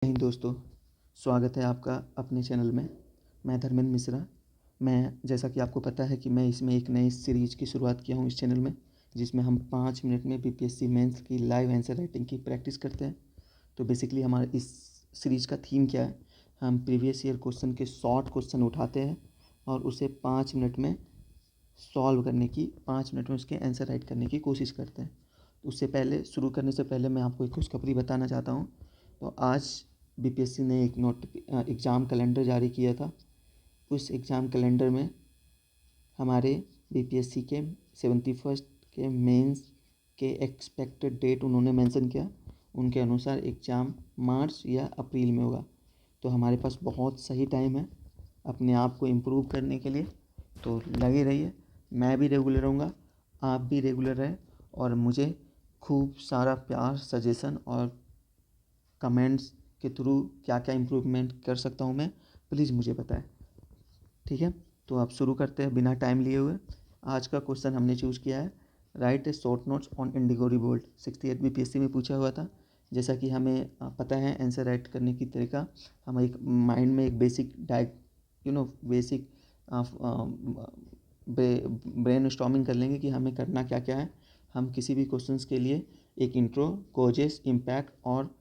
हिंद दोस्तों, स्वागत है आपका अपने चैनल में। मैं धर्मेंद्र मिश्रा। मैं जैसा कि आपको पता है कि मैं इसमें एक नई सीरीज़ की शुरुआत किया हूँ इस चैनल में, जिसमें हम 5 मिनट में बीपीएससी मेंस की लाइव आंसर राइटिंग की प्रैक्टिस करते हैं। तो बेसिकली हमारा इस सीरीज़ का थीम क्या है, हम प्रीवियस ईयर क्वेश्चन के शॉर्ट क्वेश्चन उठाते हैं और उसे 5 मिनट में सॉल्व करने की, 5 मिनट में उसके आंसर राइट करने की कोशिश करते हैं। उससे पहले शुरू करने से पहले मैं आपको एक खुशखबरी बताना चाहता हूँ। तो आज बीपीएससी ने एक एग्ज़ाम कैलेंडर जारी किया था। उस एग्ज़ाम कैलेंडर में हमारे बीपीएससी के 71st के मेंस के एक्सपेक्टेड डेट उन्होंने मेंशन किया। उनके अनुसार एग्ज़ाम मार्च या अप्रैल में होगा। तो हमारे पास बहुत सही टाइम है अपने आप को इम्प्रूव करने के लिए। तो लगे रहिए, मैं भी रेगुलर रहूँगा, आप भी रेगुलर रहें और मुझे खूब सारा प्यार, सजेशन और कमेंट्स के थ्रू क्या क्या इम्प्रूवमेंट कर सकता हूँ मैं, प्लीज़ मुझे बताएं। ठीक है, तो आप शुरू करते हैं बिना टाइम लिए हुए। आज का क्वेश्चन हमने चूज़ किया है, right A short notes on Indigo revolt. 68 BPSC में पूछा हुआ था। जैसा कि हमें पता है आंसर राइट करने की तरीका, हम एक माइंड में एक बेसिक बेसिक ब्रेन स्टॉर्मिंग कर लेंगे कि हमें करना क्या क्या है। हम किसी भी क्वेश्चंस के लिए एक इंट्रो, कोजेस, इम्पैक्ट और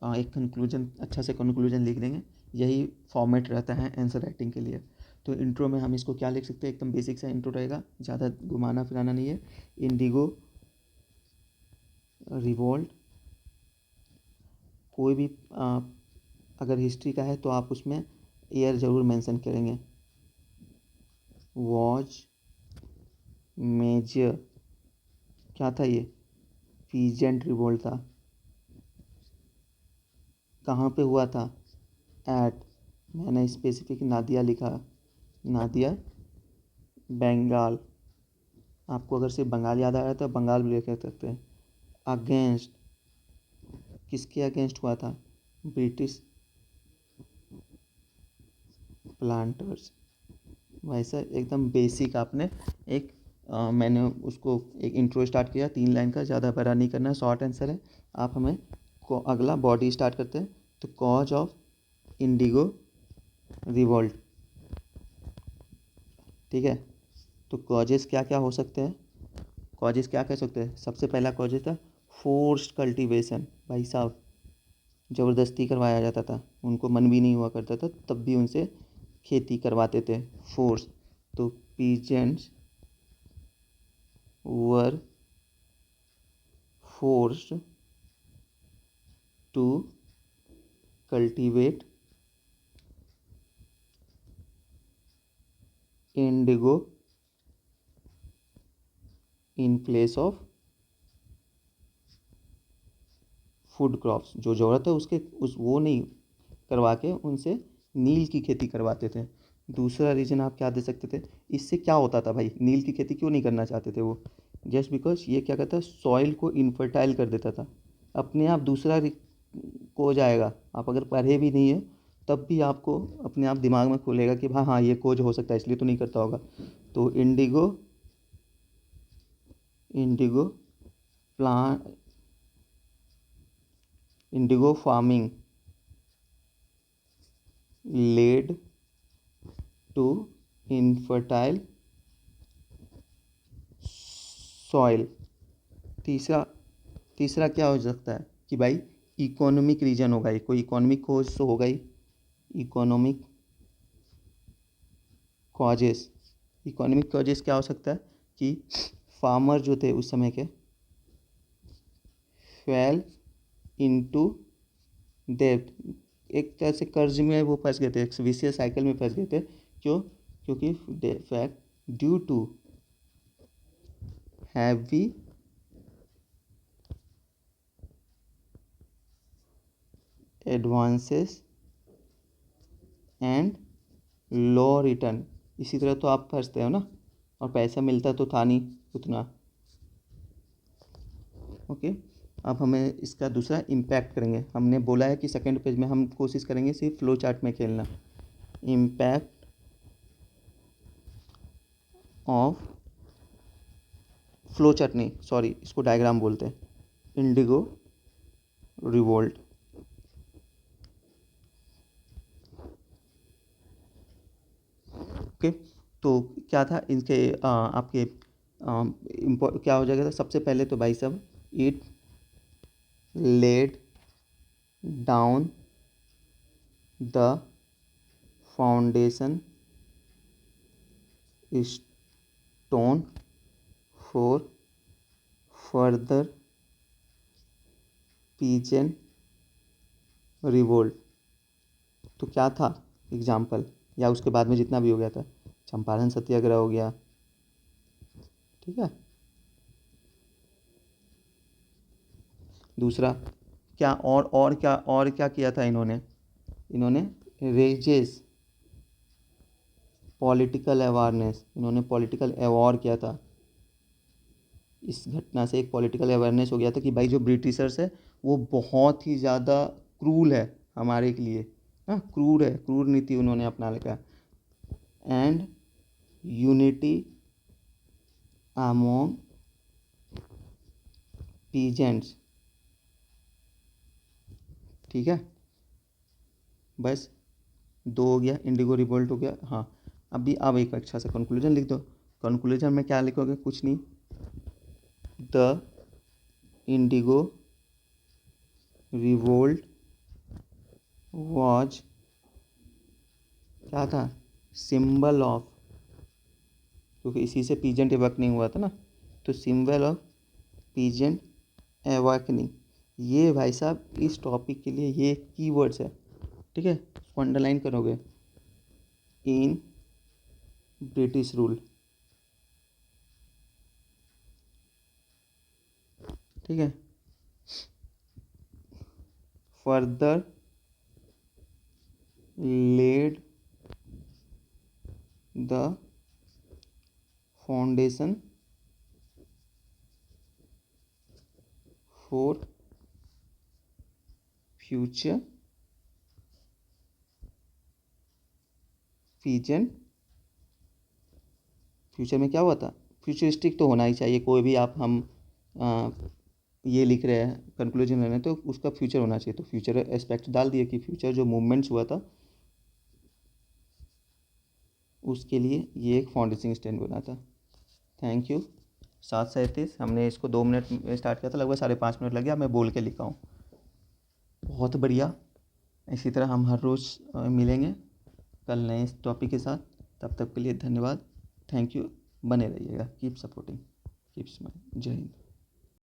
एक कंक्लूजन, अच्छा से कंक्लूजन लिख देंगे। यही फॉर्मेट रहता है आंसर राइटिंग के लिए। तो इंट्रो में हम इसको क्या लिख सकते हैं, एकदम बेसिक सा इंट्रो रहेगा, ज़्यादा घुमाना फिराना नहीं है। इंडिगो रिवोल्ट, कोई भी अगर हिस्ट्री का है तो आप उसमें ईयर ज़रूर मेंशन करेंगे। वॉज मेजर, क्या था ये, पीजेंट रिवोल्ट था। कहाँ पे हुआ था, एट, मैंने स्पेसिफिक नादिया लिखा, नादिया बंगाल। आपको अगर सिर्फ बंगाल याद आ रहा है तो बंगाल भी लिख सकते हैं। अगेंस्ट, किसके अगेंस्ट हुआ था, ब्रिटिश प्लांटर्स। वैसा एकदम बेसिक आपने एक मैंने उसको एक इंट्रो स्टार्ट किया 3 लाइन का, ज़्यादा बड़ा नहीं करना, शॉर्ट आंसर है। आप हमें अगला बॉडी स्टार्ट करते हैं। तो कॉज ऑफ इंडिगो रिवोल्ट, ठीक है। तो कॉजेस क्या क्या हो सकते हैं, कॉजेस क्या कह सकते हैं। सबसे पहला कॉजेस था फोर्स्ड कल्टीवेशन। भाई साहब, ज़बरदस्ती करवाया जाता था, उनको मन भी नहीं हुआ करता था तब भी उनसे खेती करवाते थे, फोर्स। तो peasants were forced to cultivate indigo in place of food crops. जो ज़रूरत है उसके उस वो नहीं करवा के उनसे नील की खेती करवाते थे। दूसरा रीज़न आप क्या दे सकते थे, इससे क्या होता था भाई, नील की खेती क्यों नहीं करना चाहते थे वो, जस्ट बिकॉज ये क्या करता है, सॉइल को इनफर्टाइल कर देता था। अपने आप दूसरा को जाएगा, आप अगर पढ़े भी नहीं है तब भी आपको अपने आप दिमाग में खुलेगा कि हाँ हाँ ये खोज हो सकता है, इसलिए तो नहीं करता होगा। तो indigo, indigo plant, indigo farming led to infertile soil. तीसरा, तीसरा क्या हो सकता है कि भाई इकोनॉमिक रीजन होगा, ये कोई इकोनॉमिक खोज तो होगा ही। इकोनॉमिक कॉजेस, इकोनॉमिक कॉजेस क्या हो सकता है कि फार्मर जो थे उस समय के फेल इनटू डेब्ट, एक तरह से कर्ज में वो फंस गए थे, एक विशियस साइकिल में फंस गए थे। क्यों, क्योंकि fact due to heavy advances and low return. इसी तरह तो आप फंसते हो ना, और पैसा मिलता तो था नहीं उतना। ओके, अब हमें इसका दूसरा इम्पैक्ट करेंगे। हमने बोला है कि सेकंड पेज में हम कोशिश करेंगे सिर्फ फ्लो चार्ट में खेलना। इम्पैक्ट ऑफ, फ्लो चार्ट नहीं, सॉरी, इसको डायग्राम बोलते हैं। इंडिगो रिवोल्ट, ओके, तो क्या था इनके आपके क्या हो जाएगा था सबसे पहले तो भाई साहब, it laid down the foundation stone for further peasant revolt. तो क्या था एग्जाम्पल, या उसके बाद में जितना भी हो गया था, चंपारण सत्याग्रह हो गया, ठीक है। दूसरा क्या, और क्या किया था इन्होंने, रेजेस पॉलिटिकल अवेयरनेस, इन्होंने पॉलिटिकल अवॉर किया था। इस घटना से एक पॉलिटिकल अवेयरनेस हो गया था कि भाई जो ब्रिटिशर्स है वो बहुत ही ज़्यादा क्रूल है हमारे के लिए, हाँ क्रूर है, क्रूर नीति उन्होंने अपना रखा। एंड यूनिटी अमोंग पीजेंट्स, ठीक है। बस दो हो गया, इंडिगो रिवोल्ट हो गया। हाँ, अभी अब एक अच्छा सा कंक्लूजन लिख दो। कंक्लूजन में क्या लिखोगे, कुछ नहीं, द इंडिगो रिवोल्ट वॉज, क्या था, सिंबल ऑफ, क्योंकि इसी से पीजेंट एवकनिंग हुआ था ना, तो सिंबल ऑफ पीजेंट एवकनिंग। ये भाई साहब इस टॉपिक के लिए ये कीवर्ड्स है, ठीक है, इसको अंडरलाइन करोगे, इन ब्रिटिश रूल, ठीक है। Further led the foundation for future peasant. Future में क्या हुआ था, फ्यूचरिस्टिक तो होना ही चाहिए, कोई भी आप हम आ, ये लिख रहे हैं कंक्लूजन में, तो उसका फ्यूचर होना चाहिए, तो फ्यूचर एस्पेक्ट डाल दिए कि फ्यूचर जो मूवमेंट्स हुआ था उसके लिए ये एक फाउंडेशन स्टोन बना था। Thank you. 7:37 हमने इसको 2 मिनट में स्टार्ट किया था, लगभग 5.5 मिनट लग गया, मैं बोल के लिखा हूँ। बहुत बढ़िया। इसी तरह हम हर रोज़ मिलेंगे कल नए टॉपिक के साथ। तब तक के लिए धन्यवाद, थैंक यू। बने रहिएगा, कीप सपोर्टिंग, कीप स्माइल। जय हिंद।